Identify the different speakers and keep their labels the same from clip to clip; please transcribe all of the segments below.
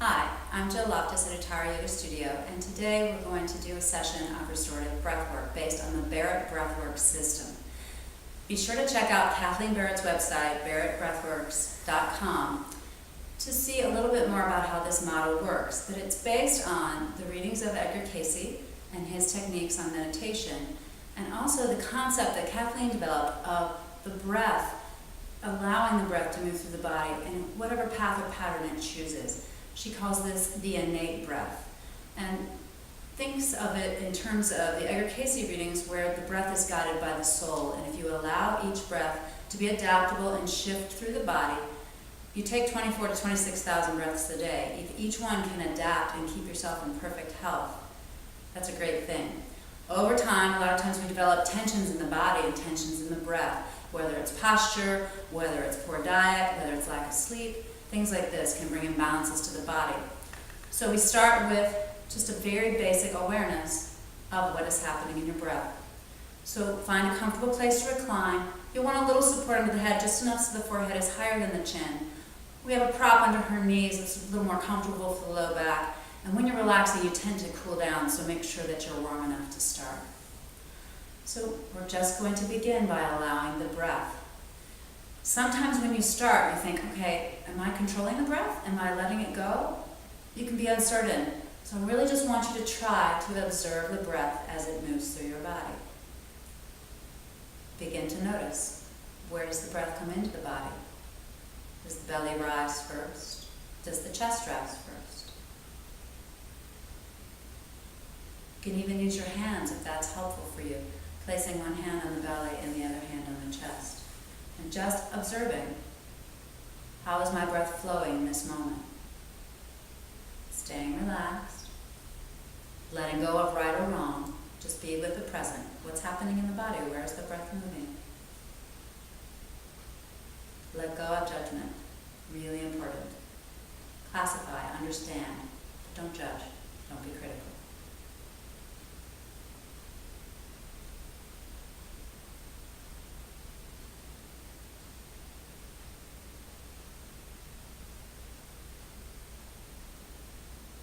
Speaker 1: Hi, I'm Jill Loftus at Atara Yoga Studio, and today we're going to do a session of restorative breathwork based on the Barrett Breathwork system. Be sure to check out Kathleen Barrett's website, barrettbreathworks.com, to see a little bit more about how this model works. But it's based on the readings of Edgar Cayce and his techniques on meditation, and also the concept that Kathleen developed of the breath, allowing the breath to move through the body in whatever path or pattern it chooses. She calls this the innate breath, and thinks of it in terms of the Edgar Cayce readings where the breath is guided by the soul, and if you allow each breath to be adaptable and shift through the body, you take 24,000 to 26,000 breaths a day. If each one can adapt and keep yourself in perfect health, that's a great thing. Over time, a lot of times we develop tensions in the body and tensions in the breath, whether it's posture, whether it's poor diet, whether it's lack of sleep. Things like this can bring imbalances to the body. So we start with just a very basic awareness of what is happening in your breath. So find a comfortable place to recline. You'll want a little support under the head, just enough so the forehead is higher than the chin. We have a prop under her knees that's a little more comfortable for the low back. And when you're relaxing, you tend to cool down, so make sure that you're warm enough to start. So we're just going to begin by allowing the breath. Sometimes when you start, you think, okay, am I controlling the breath? Am I letting it go? You can be uncertain. So I really just want you to try to observe the breath as it moves through your body. Begin to notice, where does the breath come into the body? Does the belly rise first? Does the chest rise first? You can even use your hands if that's helpful for you, placing one hand on the belly and the other hand on the chest. And just observing, how is my breath flowing in this moment? Staying relaxed, letting go of right or wrong, just be with the present. What's happening in the body? Where is the breath moving? Let go of judgment, really important. Classify, understand, but don't judge, don't be critical.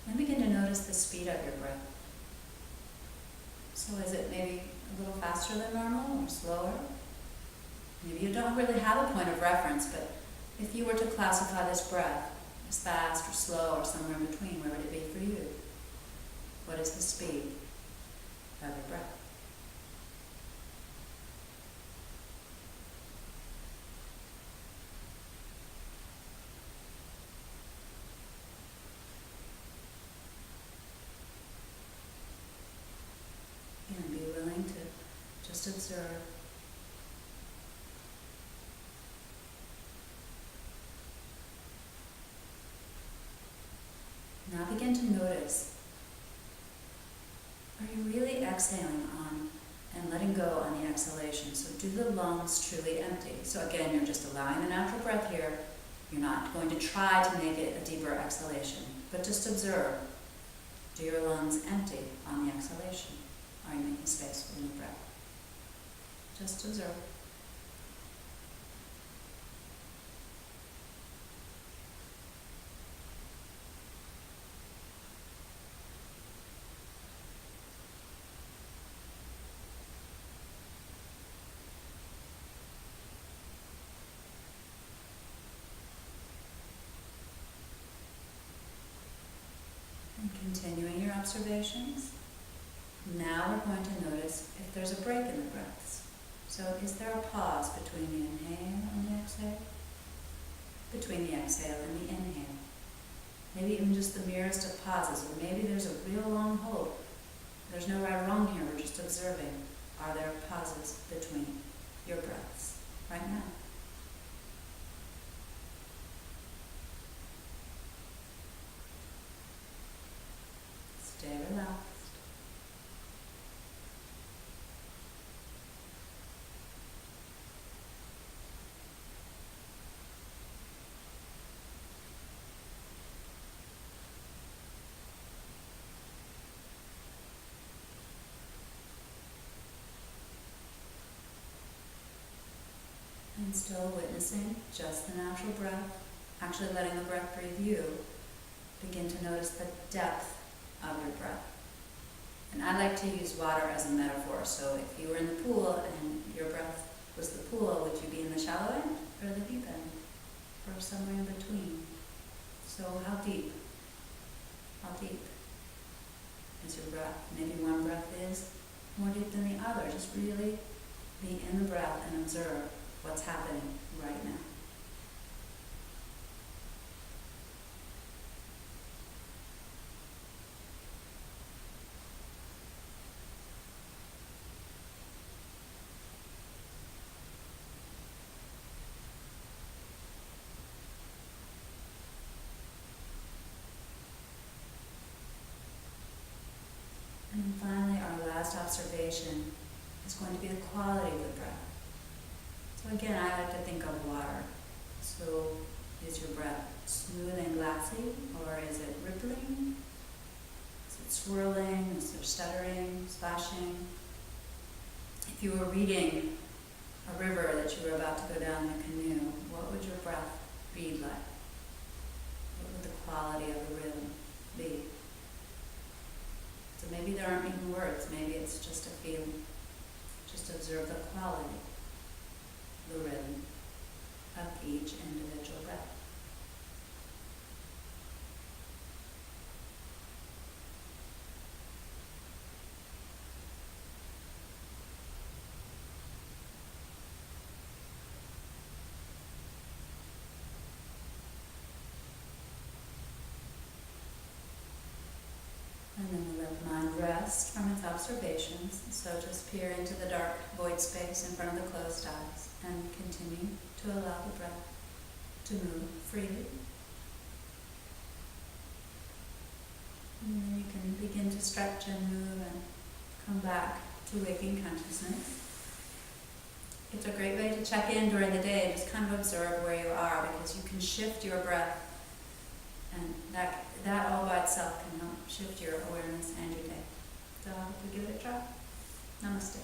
Speaker 1: Then begin to notice the speed of your breath. So is it maybe a little faster than normal or slower? Maybe you don't really have a point of reference, but if you were to classify this breath as fast or slow or somewhere in between, where would it be for you? What is the speed of your breath? And be willing to just observe. Now begin to notice, are you really exhaling on and letting go on the exhalation? So do the lungs truly empty? So again, you're just allowing the natural breath here. You're not going to try to make it a deeper exhalation, but just observe. Do your lungs empty on the exhalation? Are you making space for the new breath? Just observe. And continuing your observations. Now we're going to notice if there's a break in the breaths. So is there a pause between the inhale and the exhale? Between the exhale and the inhale. Maybe even just the merest of pauses, or maybe there's a real long hold. There's no right or wrong here, we're just observing. Are there pauses between your breaths right now? Stay relaxed. And still witnessing just the natural breath, actually letting the breath breathe you, begin to notice the depth of your breath. And I like to use water as a metaphor. So if you were in the pool and your breath was the pool, would you be in the shallow end or the deep end? Or somewhere in between? So how deep? How deep is your breath? Maybe one breath is more deep than the other. Just really be in the breath and observe what's happening right now. And finally, our last observation is going to be the quality of the breath. So again, I like to think of water. So is your breath smooth and glassy, or is it rippling? Is it swirling? Is there stuttering, splashing? If you were reading a river that you were about to go down in a canoe, what would your breath read like? What would the quality of the rhythm be? So maybe there aren't even words, maybe it's just a feeling. Just observe the quality, the rhythm of each individual breath. And then we let the mind rest from its observations. So just peer into the dark void space in front of the closed eyes and continue to allow the breath to move freely. And then you can begin to stretch and move and come back to waking consciousness. It's a great way to check in during the day, just kind of observe where you are, because you can shift your breath, and that all by itself can help shift your awareness and your day. So I hope you give it a try. Namaste.